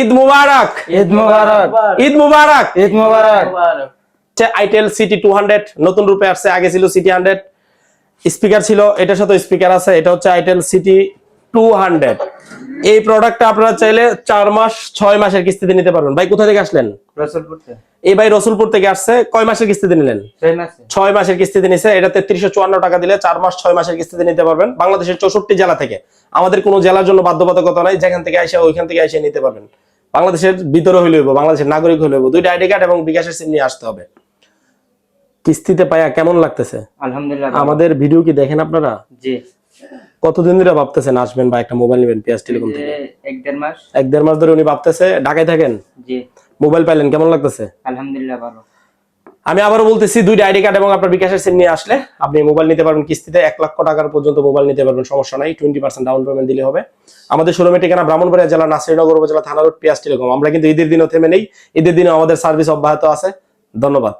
ঈদ মুবারক, ঈদ মুবারক, ঈদ মুবারক, ঈদ মুবারক। Itel city 200 নতুন রূপে আসছে, আগে ছিল সিটি 100। স্পিকার ছিল, এটার সাথে স্পিকার আছে। এটা হচ্ছে আইটেল সিটি 200। এই প্রোডাক্টটা আপনারা চাইলে 4 মাস 6 মাসের কিস্তিতে নিতে পারবেন। ভাই কোথা থেকে আসলেন? রসুলপুর থেকে। এই ভাই রসুলপুর থেকে আসছে। কয় মাসের কিস্তিতে নিলেন? 6 মাসে। 6 মাসের কিস্তিতে নিছে। এটা 3354 টাকা দিলে 4 মাস 6 মাসের কিস্তিতে নিতে পারবেন বাংলাদেশের 64 জেলা থেকে। আমাদের কোনো জেলার জন্য বাধ্যবাধকতা নাই, যেখান থেকে আইসা ওইখান থেকে আইসা নিতে পারবেন। বাংলাদেশের ভিতরে হইলে হইব, বাংলাদেশের নাগরিক হইলে হইব। 2টা আইডি কার্ড এবং বিকাশের সিম নিয়ে আসতে হবে। কিস্তিতে পায়া কেমন লাগতেছে? আলহামদুলিল্লাহ। আমাদের ভিডিও কি দেখেন আপনারা? জি। কতদিন ধরে ভাবতেছেন আসবেন বা একটা মোবাইল নেবেন পিএস টেলিকম থেকে? 1-1.5 মাস। 1-1.5 মাস ধরে উনি ভাবতেছে। ঢাকায় থাকেন? জি। মোবাইল পাইলেন, কেমন লাগতেছে? আলহামদুলিল্লাহ ভালো। আমি আবারও বলতেছি, 2টা আইডি কার্ড এবং আপনার বিকাশের সিম নিয়ে আসলে আপনি মোবাইল নিতে পারবেন কিস্তিতে। 1 লক্ষ টাকার পর্যন্ত মোবাইল নিতে পারবেন, সমস্যা নাই। 20% ডাউন পেমেন্ট দিলে হবে। আমাদের শোরুমের ঠিকানা ব্রাহ্মণবাড়িয়া জেলা নাসিরনগর উপজেলা থানা রোড পিএস টেলিকম। আমরা কিন্তু ঈদের দিনও থেমে নেই, ঈদের দিনে আমাদের সার্ভিস অব্যাহত আছে। ধন্যবাদ।